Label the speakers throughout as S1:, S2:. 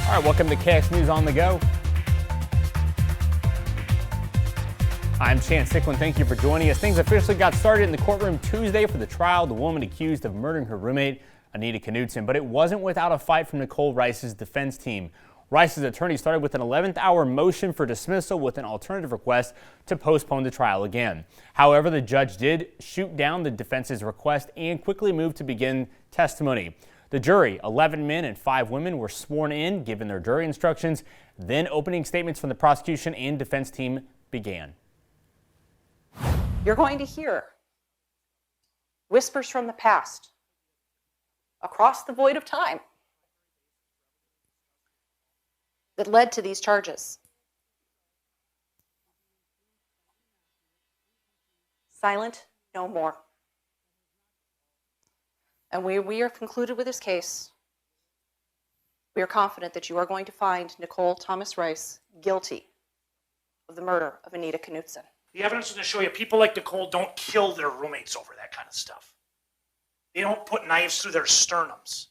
S1: All right, welcome to KX News on the Go. I'm Chance Sicklin. Thank you for joining us. Things officially got started in the courtroom Tuesday for the trial of the woman accused of murdering her roommate, Anita Knudsen. But it wasn't without a fight from Nicole Rice's defense team. Rice's attorney started with an 11th hour motion for dismissal with an alternative request to postpone the trial again. However, the judge did shoot down the defense's request and quickly moved to begin testimony. The jury, 11 men and 5 women, were sworn in, given their jury instructions. Then opening statements from the prosecution and defense team began.
S2: You're going to hear whispers from the past across the void of time that led to these charges. Silent no more. And we are concluded with this case. We are confident that you are going to find Nicole Thomas Rice guilty of the murder of Anita Knudsen.
S3: The evidence is going to show you people like Nicole don't kill their roommates over that kind of stuff. They don't put knives through their sternums.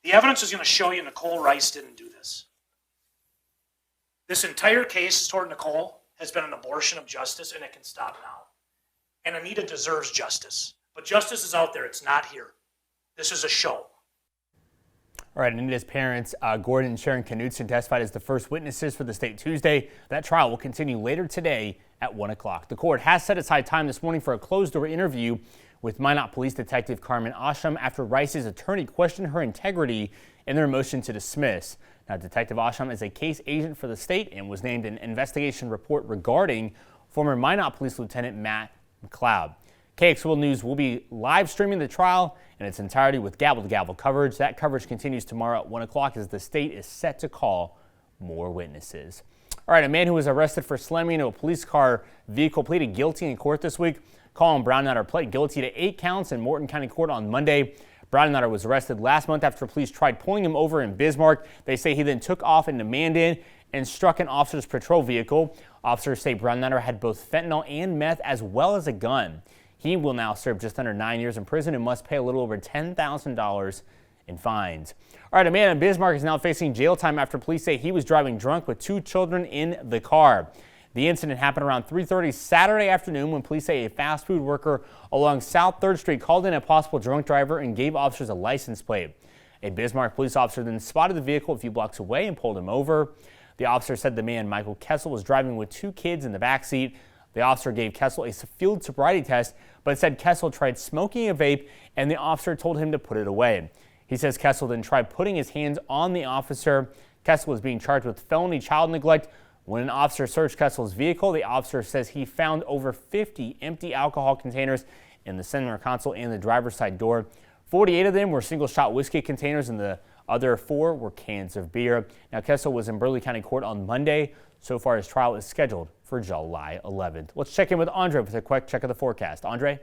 S3: The evidence is going to show you Nicole Rice didn't do this. This entire case toward Nicole has been an abortion of justice, and it can stop now. And Anita deserves justice. But justice is out there. It's not here. This is a show.
S1: All right, Anita's parents, Gordon and Sharon Knudsen, testified as the first witnesses for the state Tuesday. That trial will continue later today at 1 o'clock. The court has set aside time this morning for a closed-door interview with Minot Police Detective Carmen Asham after Rice's attorney questioned her integrity in their motion to dismiss. Now, Detective Asham is a case agent for the state and was named an investigation report regarding former Minot Police Lieutenant Matt McLeod. KXL News will be live streaming the trial in its entirety with gavel-to-gavel coverage. That coverage continues tomorrow at 1 o'clock as the state is set to call more witnesses. All right, a man who was arrested for slamming into a police car vehicle pleaded guilty in court this week. Colin Brownnutter pled guilty to 8 counts in Morton County Court on Monday. Brownnutter was arrested last month after police tried pulling him over in Bismarck. They say he then took off into Mandan and struck an officer's patrol vehicle. Officers say Brownnutter had both fentanyl and meth as well as a gun. He will now serve just under 9 years in prison and must pay a little over $10,000 in fines. All right, a man in Bismarck is now facing jail time after police say he was driving drunk with 2 children in the car. The incident happened around 3:30 Saturday afternoon when police say a fast food worker along South 3rd Street called in a possible drunk driver and gave officers a license plate. A Bismarck police officer then spotted the vehicle a few blocks away and pulled him over. The officer said the man, Michael Kessel, was driving with 2 kids in the backseat. The officer gave Kessel a field sobriety test, but said Kessel tried smoking a vape and the officer told him to put it away. He says Kessel then tried putting his hands on the officer. Kessel is being charged with felony child neglect. When an officer searched Kessel's vehicle, the officer says he found over 50 empty alcohol containers in the center console and the driver's side door. 48 of them were single-shot whiskey containers and the other 4 were cans of beer. Now, Kessel was in Burleigh County Court on Monday. So far, his trial is scheduled for July 11th. Let's check in with Andre with a quick check of the forecast. Andre?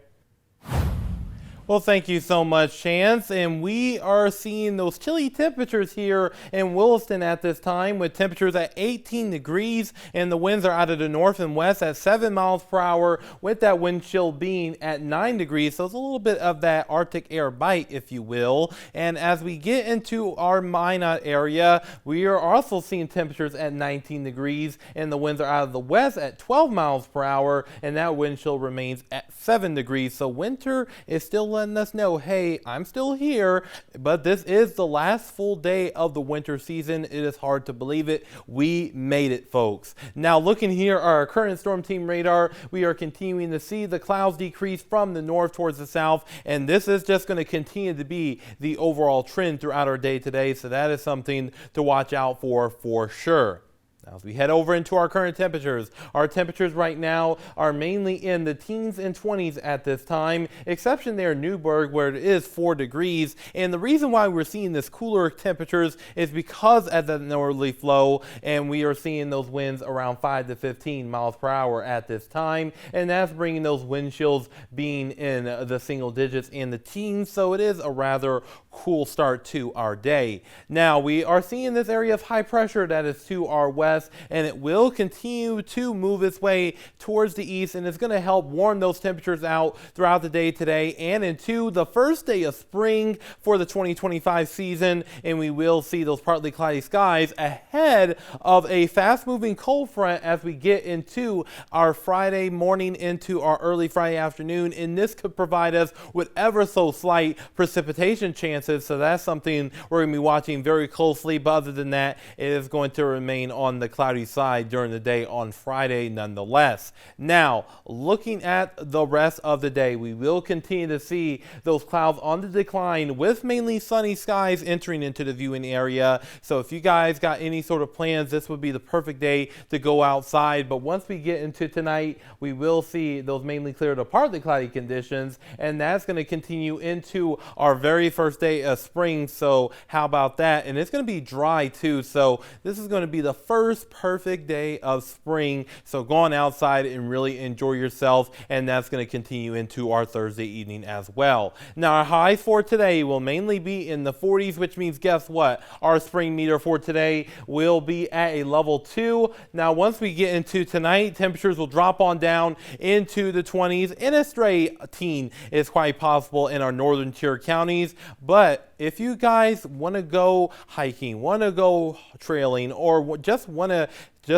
S4: Well, thank you so much, Chance. And we are seeing those chilly temperatures here in Williston at this time with temperatures at 18 degrees and the winds are out of the north and west at 7 miles per hour with that wind chill being at 9 degrees. So it's a little bit of that Arctic air bite, if you will. And as we get into our Minot area, we are also seeing temperatures at 19 degrees and the winds are out of the west at 12 miles per hour and that wind chill remains at 7 degrees. So winter is still letting us know, hey, I'm still here, but this is the last full day of the winter season. It is hard to believe it. We made it, folks. Now, looking here at our current storm team radar, we are continuing to see the clouds decrease from the north towards the south, and this is just going to continue to be the overall trend throughout our day today, so that is something to watch out for sure. Now, as we head over into our current temperatures, our temperatures right now are mainly in the teens and 20s at this time, exception there in Newburgh where it is 4 degrees. And the reason why we're seeing this cooler temperatures is because of the northerly flow, and we are seeing those winds around 5 to 15 miles per hour at this time. And that's bringing those wind chills being in the single digits and the teens, so it is a rather cool start to our day. Now we are seeing this area of high pressure that is to our west, and it will continue to move its way towards the east, and it's going to help warm those temperatures out throughout the day today and into the first day of spring for the 2025 season. And we will see those partly cloudy skies ahead of a fast moving cold front as we get into our Friday morning into our early Friday afternoon, and this could provide us with ever so slight precipitation chances. So that's something we're going to be watching very closely. But other than that, it is going to remain on the cloudy side during the day on Friday nonetheless. Now, looking at the rest of the day, we will continue to see those clouds on the decline with mainly sunny skies entering into the viewing area. So if you guys got any sort of plans, this would be the perfect day to go outside. But once we get into tonight, we will see those mainly clear to partly cloudy conditions, and that's going to continue into our very first day of spring. So how about that? And it's going to be dry too. So this is going to be the first perfect day of spring. So go on outside and really enjoy yourself. And that's going to continue into our Thursday evening as well. Now our highs for today will mainly be in the 40s, which means guess what? Our spring meter for today will be at a level 2. Now once we get into tonight, temperatures will drop on down into the 20s, and a stray teen is quite possible in our northern tier counties. But if you guys want to go hiking, want to go trailing, or just want to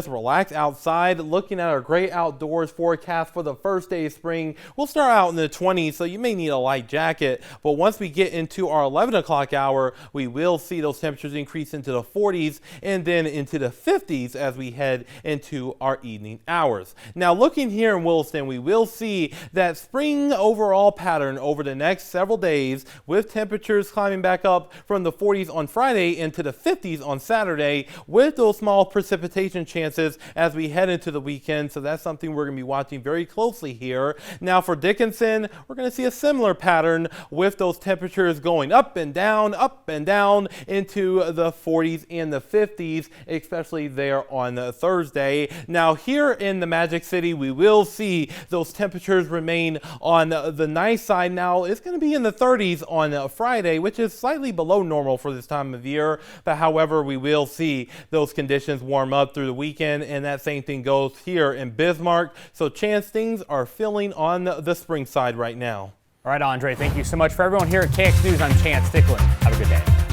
S4: relax outside, looking at our great outdoors forecast for the first day of spring, we'll start out in the 20s, so you may need a light jacket. But once we get into our 11 o'clock hour, we will see those temperatures increase into the 40s and then into the 50s as we head into our evening hours. Now looking here in Williston, we will see that spring overall pattern over the next several days, with temperatures climbing back up from the 40s on Friday into the 50s on Saturday, with those small precipitation chances as we head into the weekend. So that's something we're going to be watching very closely here. Now for Dickinson, we're going to see a similar pattern with those temperatures going up and down into the 40s and the 50s, especially there on Thursday. Now here in the Magic City, we will see those temperatures remain on the nice side. Now it's going to be in the 30s on Friday, which is slightly below normal for this time of year. But however, we will see those conditions warm up through the weekend, and that same thing goes here in Bismarck. So chance things are feeling on the spring side right now.
S1: All right, Andre, thank you so much. For everyone here at KX News, I'm Chance Dicklin. Have a good day.